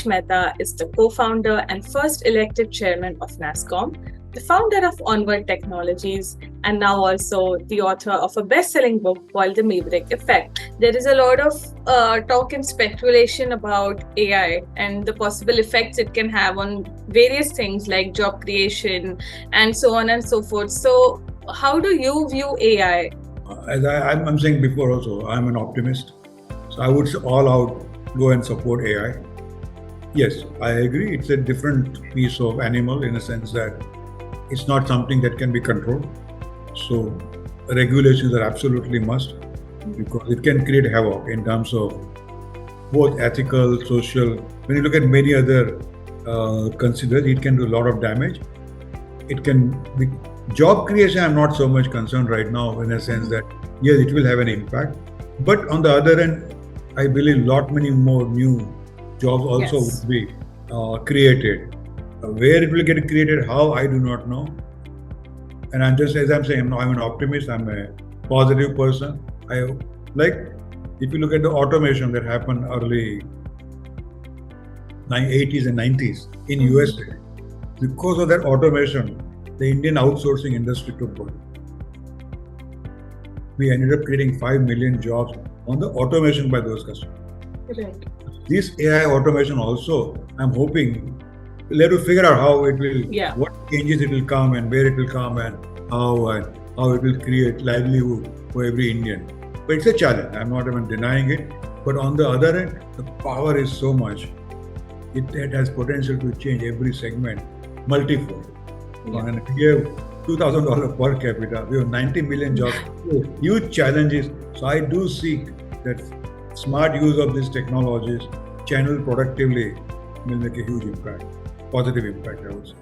Harish Mehta is the co-founder and first elected chairman of NASSCOM, the founder of Onward Technologies, and now also the author of a best-selling book called The Maverick Effect. There is a lot of talk and speculation about AI and the possible effects it can have on various things like job creation and so on and so forth. So how do you view AI? As I'm saying before also, I'm an optimist. So I would all out go and support AI. Yes, I agree. It's a different piece of animal in a sense that it's not something that can be controlled. So regulations are absolutely must because it can create havoc in terms of both ethical, social. When you look at many other considerations, it can do a lot of damage. It can be job creation. I'm not so much concerned right now in a sense that yes, it will have an impact. But on the other end, I believe lot many more new jobs also will be created. Where it will get created, how, I do not know. And I'm just, as I'm saying, I'm an optimist. I'm a positive person. I like, if you look at the automation that happened early 80s and 90s in USA, because of that automation, the Indian outsourcing industry took over. We ended up creating 5 million jobs on the automation by those customers. Right. This AI automation also, I'm hoping, we'll have to figure out how it will, what changes it will come and where it will come and how it will create livelihood for every Indian. But it's a challenge. I'm not even denying it. But on the other end, the power is so much. It has potential to change every segment multifold. Yeah. And we have $2,000 per capita. We have 90 million jobs. Huge challenges. So I do seek that smart use of these technologies, channeled productively, will make a huge impact, positive impact, I would say.